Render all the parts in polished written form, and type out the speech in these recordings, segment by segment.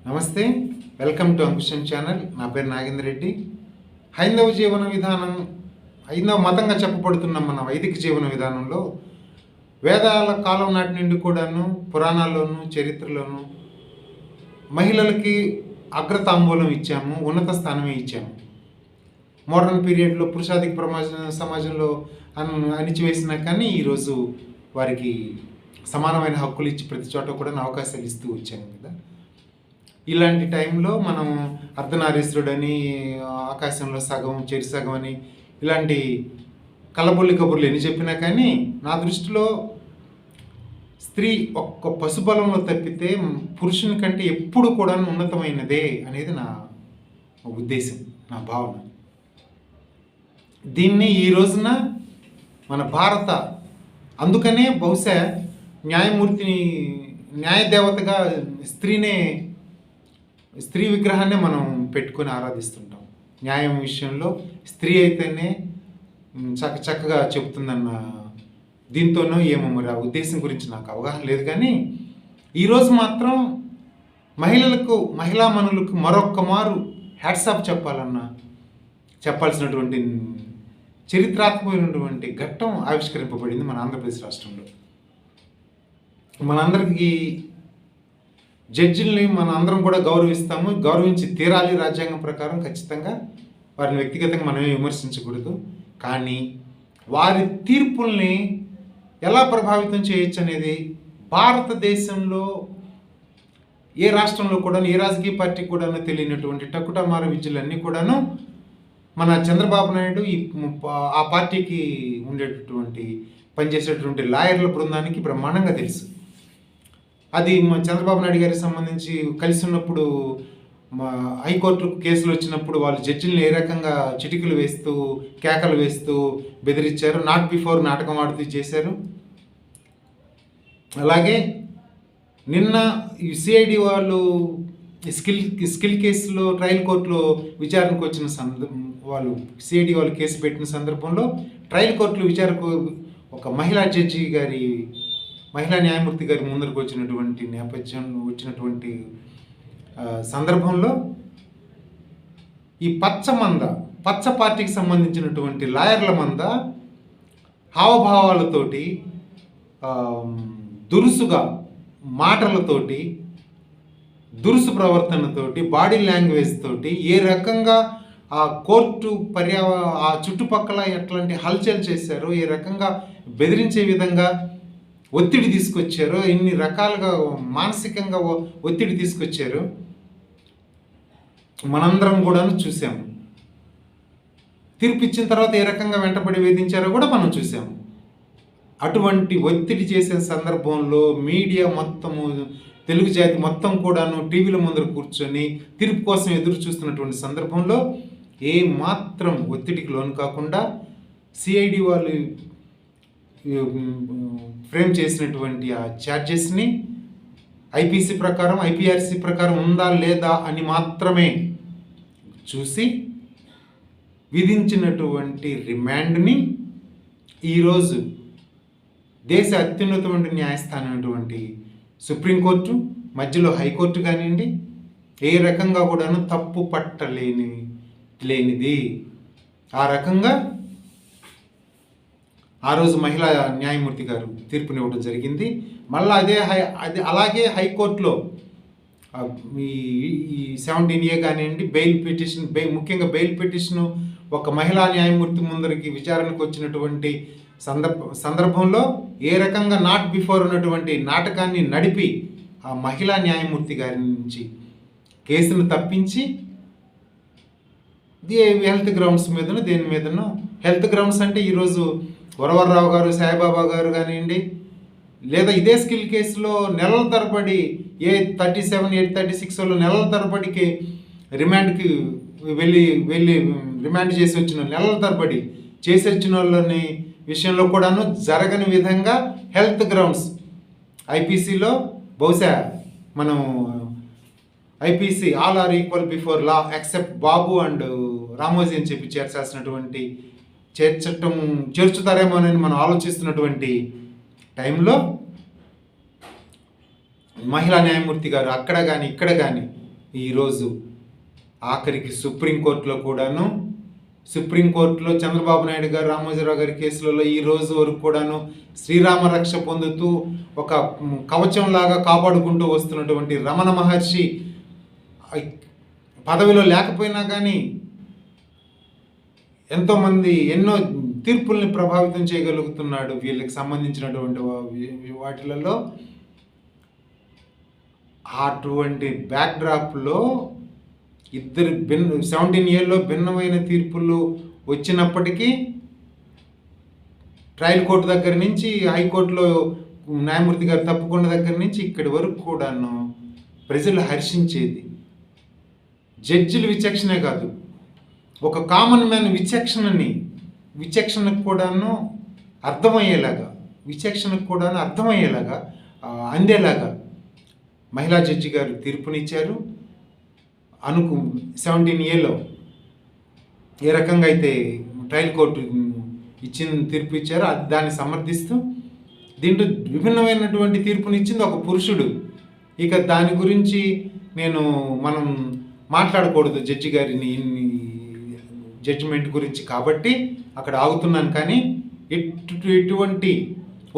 నమస్తే, welcome to Ankusam channel. నా పేరు నాగేందర్ రెడ్డి. హైందవ జీవన విధానం, హైందవ మతంగా చెప్పబడుతున్న మన వైదిక జీవన విధానంలో వేదాల కాలం నాటి నుండి కూడాను పురాణాల్లోనూ చరిత్రలోనూ మహిళలకి అగ్రతాంబూలం ఇచ్చాము, ఉన్నత స్థానమే ఇచ్చాము. మోడర్న్ పీరియడ్లో పురుషాధిక సమాజంలో అణిచివేసినా కానీ ఈరోజు వారికి సమానమైన హక్కులు ఇచ్చి ప్రతి చోట కూడా అవకాశాలు ఇస్తూ వచ్చాము కదా. ఇలాంటి టైంలో మనం అర్ధనారీశ్వరుడని, ఆకాశంలో సగం చెరి సగం అని ఇలాంటి కలబొల్లి కబుర్లు ఎన్ని చెప్పినా కానీ నా దృష్టిలో స్త్రీ ఒక్క పశుబలంలో తప్పితే పురుషుని కంటే ఎప్పుడు కూడా ఉన్నతమైనదే అనేది నా ఉద్దేశం, నా భావన. దీన్ని ఈ రోజున మన భారత అందుకనే బహుశా న్యాయమూర్తిని, న్యాయదేవతగా స్త్రీ విగ్రహాన్ని మనం పెట్టుకొని ఆరాధిస్తుంటాం. న్యాయం విషయంలో స్త్రీ అయితేనే చక్కగా చెప్తుందన్న దీంతోనో ఏమో మరి ఆ ఉద్దేశం గురించి నాకు అవగాహన లేదు. కానీ ఈరోజు మాత్రం మహిళా మనులకు మరొక్క మారు హ్యాట్సాప్ చెప్పాల్సినటువంటి చరిత్రాత్మకమైనటువంటి ఘట్టం ఆవిష్కరింపబడింది మన ఆంధ్రప్రదేశ్ రాష్ట్రంలో. మనందరికీ జడ్జిల్ని మన అందరం కూడా గౌరవిస్తాము, గౌరవించి తీరాలి. రాజ్యాంగం ప్రకారం ఖచ్చితంగా వారిని వ్యక్తిగతంగా మనమే విమర్శించకూడదు. కానీ వారి తీర్పుల్ని ఎలా ప్రభావితం చేయొచ్చు అనేది భారతదేశంలో ఏ రాష్ట్రంలో కూడా, ఏ రాజకీయ పార్టీకి కూడా తెలియనటువంటి టకుటమార విద్యలన్నీ కూడాను మన చంద్రబాబు నాయుడు ఆ పార్టీకి పనిచేసేటువంటి లాయర్ల బృందానికి బ్రహ్మాండంగా తెలుసు. అది చంద్రబాబు నాయుడు గారికి సంబంధించి కలిసి ఉన్నప్పుడు హైకోర్టు కేసులు వచ్చినప్పుడు వాళ్ళు జడ్జిలను ఏ రకంగా చిటికలు వేస్తూ కేకలు వేస్తూ బెదిరించారు, నాట్ బిఫోర్ నాటకం ఆడుతూ చేశారు. అలాగే నిన్న సిఐడి వాళ్ళు స్కిల్ కేసులో ట్రయల్ కోర్టులో విచారణకు వచ్చిన వాళ్ళు సిఐడి వాళ్ళు కేసు పెట్టిన సందర్భంలో ట్రయల్ కోర్టులో విచారణకు ఒక మహిళా న్యాయమూర్తి గారి ముందరకు వచ్చినటువంటి వచ్చినటువంటి సందర్భంలో ఈ పచ్చ పార్టీకి సంబంధించినటువంటి లాయర్ల మంద హావభావాలతోటి, దురుసుగా మాటలతోటి, దురుసు ప్రవర్తనతోటి, బాడీ లాంగ్వేజ్ తోటి ఏ రకంగా ఆ కోర్టు ఆ చుట్టుపక్కల ఎట్లాంటి హల్చల్ చేశారో, ఏ రకంగా బెదిరించే విధంగా ఒత్తిడి తీసుకొచ్చారు, ఇన్ని రకాలుగా మానసికంగా ఒత్తిడి తీసుకొచ్చారు, మనందరం కూడా చూసాము. తీర్పు ఇచ్చిన తర్వాత ఏ రకంగా వెంటబడి వేధించారో కూడా మనం చూసాము. అటువంటి ఒత్తిడి చేసే సందర్భంలో మీడియా మొత్తము, తెలుగు జాతి మొత్తం కూడాను టీవీల ముందర కూర్చొని తీర్పు కోసం ఎదురు చూస్తున్నటువంటి సందర్భంలో ఏ మాత్రం ఒత్తిడికి లోను కాకుండా సిఐడి వాళ్ళు ఫ్రేమ్ చేసినటువంటి ఆ ఛార్జెస్ని ఐపీసీ ప్రకారం, ఐపీఆర్సీ ప్రకారం ఉందా లేదా అని మాత్రమే చూసి విధించినటువంటి రిమాండ్ని ఈరోజు దేశ అత్యున్నతమైన న్యాయస్థానమైనటువంటి సుప్రీంకోర్టు, మధ్యలో హైకోర్టు కానివ్వండి, ఏ రకంగా కూడాను తప్పు పట్టలేనిది ఆ రకంగా ఆ రోజు మహిళా న్యాయమూర్తి గారు తీర్పునివ్వడం జరిగింది. మళ్ళీ అలాగే హైకోర్టులో ఈ 17A కానివ్వండి, ముఖ్యంగా బెయిల్ పిటిషన్ ఒక మహిళా న్యాయమూర్తి ముందరికి విచారణకు వచ్చినటువంటి సందర్భంలో ఏ రకంగా నాట్ బిఫోర్ ఉన్నటువంటి నాటకాన్ని నడిపి ఆ మహిళా న్యాయమూర్తి గారి నుంచి కేసును తప్పించి హెల్త్ గ్రౌండ్స్ మీదనో దేని మీదనో, హెల్త్ గ్రౌండ్స్ అంటే ఈరోజు వరవరరావు గారు, సాయిబాబా గారు కానివ్వండి, లేదా ఇదే స్కిల్ కేసులో నెలల తరబడి 837, 836 నెలల తరబడికి రిమాండ్కి వెళ్ళి రిమాండ్ చేసి వచ్చిన నెలల తరబడి చేసి వచ్చిన వాళ్ళని విషయంలో కూడాను జరగని విధంగా హెల్త్ గ్రౌండ్స్ ఐపీసీలో బహుశా మనం IPC all are equal before law except Babu and Ramoji అని చెప్పి చేర్చుతారేమోనని మనం ఆలోచిస్తున్నటువంటి టైంలో మహిళా న్యాయమూర్తి గారు అక్కడ కానీ ఇక్కడ కానీ ఈరోజు ఆఖరికి సుప్రీంకోర్టులో చంద్రబాబు నాయుడు గారు, రామోజీరావు గారి కేసులలో ఈ రోజు వరకు కూడాను శ్రీరామ రక్ష పొందుతూ ఒక కవచంలాగా కాపాడుకుంటూ వస్తున్నటువంటి రమణ మహర్షి పదవిలో లేకపోయినా కానీ ఎంతోమంది ఎన్నో తీర్పుల్ని ప్రభావితం చేయగలుగుతున్నాడు. వీళ్ళకి సంబంధించినటువంటి వాటిలలో అటువంటి బ్యాక్డ్రాప్లో 17 ఏళ్ళలో భిన్నమైన తీర్పులు వచ్చినప్పటికీ ట్రయల్ కోర్టు దగ్గర నుంచి హైకోర్టులో న్యాయమూర్తి గారు తప్పుకున్న దగ్గర నుంచి ఇక్కడి వరకు కూడాను ప్రజలు హర్షించేది జడ్జిల విచక్షణే కాదు, ఒక కామన్ మ్యాన్ విచక్షణకు కూడాను అర్థమయ్యేలాగా అందేలాగా మహిళా జడ్జి గారు తీర్పునిచ్చారు. 17 ఏళ్ళలో ఏ రకంగా అయితే ట్రయల్ కోర్టు ఇచ్చిన తీర్పు ఇచ్చారో దాన్ని సమర్థిస్తూ దీంట్లో విభిన్నమైనటువంటి తీర్పునిచ్చింది ఒక పురుషుడు. ఇక దాని గురించి మనం మాట్లాడకూడదు జడ్జి గారిని జడ్జిమెంట్ గురించి, కాబట్టి అక్కడ ఆగుతున్నాను. కానీ ఇటువంటి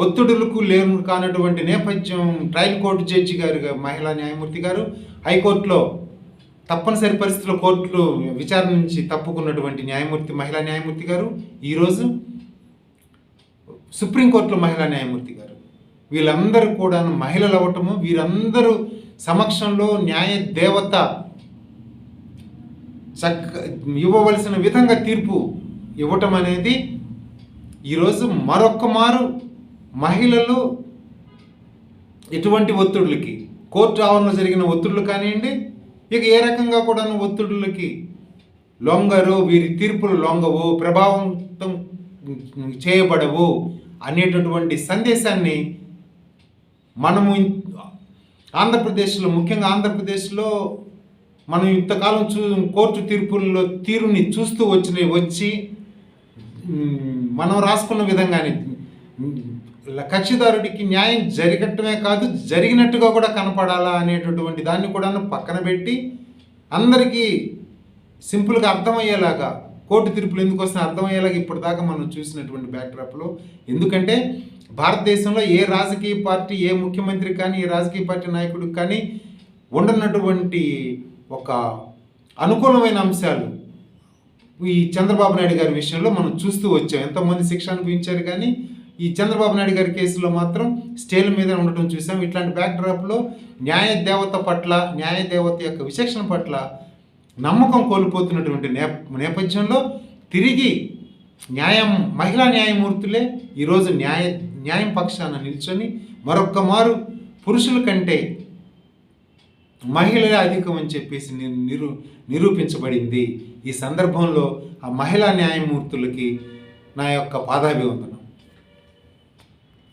ఒత్తిడులకు కానటువంటి నేపథ్యం ట్రయల్ కోర్టు జడ్జి గారు, మహిళా న్యాయమూర్తి గారు హైకోర్టులో తప్పనిసరి పరిస్థితుల్లో కోర్టులో విచారణ నుంచి తప్పుకున్నటువంటి మహిళా న్యాయమూర్తి గారు ఈరోజు సుప్రీంకోర్టులో మహిళా న్యాయమూర్తి గారు, వీళ్ళందరూ కూడా మహిళలు అవ్వటము, వీరందరూ సమక్షంలో న్యాయ దేవత ఇవ్వవలసిన విధంగా తీర్పు ఇవ్వటం అనేది ఈరోజు మరొక్క మారు మహిళలు ఎటువంటి ఒత్తిడులకి, కోర్టు ఆవరణలో జరిగిన ఒత్తిడులు కానివ్వండి, ఇక ఏ రకంగా కూడా ఒత్తిడులకి లొంగరు, వీరి తీర్పులు లొంగవు, ప్రభావితం చేయబడవు అనేటటువంటి సందేశాన్ని మనము ముఖ్యంగా ఆంధ్రప్రదేశ్లో మనం ఇంతకాలం కోర్టు తీర్పుల్లో తీరుని చూస్తూ వచ్చి మనం రాసుకున్న విధంగానే కక్షిదారుడికి న్యాయం జరగటమే కాదు, జరిగినట్టుగా కూడా కనపడాలా అనేటటువంటి దాన్ని కూడా పక్కన పెట్టి అందరికీ సింపుల్గా అర్థమయ్యేలాగా కోర్టు తీర్పులు ఎందుకు వస్తున్నా అర్థమయ్యేలాగా ఇప్పటిదాకా మనం చూసినటువంటి బ్యాక్డ్రాప్లో, ఎందుకంటే భారతదేశంలో ఏ రాజకీయ పార్టీ, ఏ ముఖ్యమంత్రి కానీ, ఏ రాజకీయ పార్టీ నాయకుడికి కానీ ఉండనటువంటి ఒక అనుకూలమైన అంశాలు ఈ చంద్రబాబు నాయుడు గారి విషయంలో మనం చూస్తూ వచ్చాం. ఎంతోమంది శిక్ష అనుభవించారు, కానీ ఈ చంద్రబాబు నాయుడు గారి కేసులో మాత్రం స్టేల మీద ఉండటం చూసాం. ఇట్లాంటి బ్యాక్డ్రాప్లో న్యాయ దేవత యొక్క విచక్షణ పట్ల నమ్మకం కోల్పోతున్నటువంటి నేపథ్యంలో తిరిగి మహిళా న్యాయమూర్తులే ఈరోజు న్యాయం పక్షాన నిల్చొని మరొక్క మారు పురుషుల కంటే మహిళలే అధికం అని చెప్పేసి నిరూపించబడింది. ఈ సందర్భంలో ఆ మహిళా న్యాయమూర్తులకి నా యొక్క పాదాభివందనం.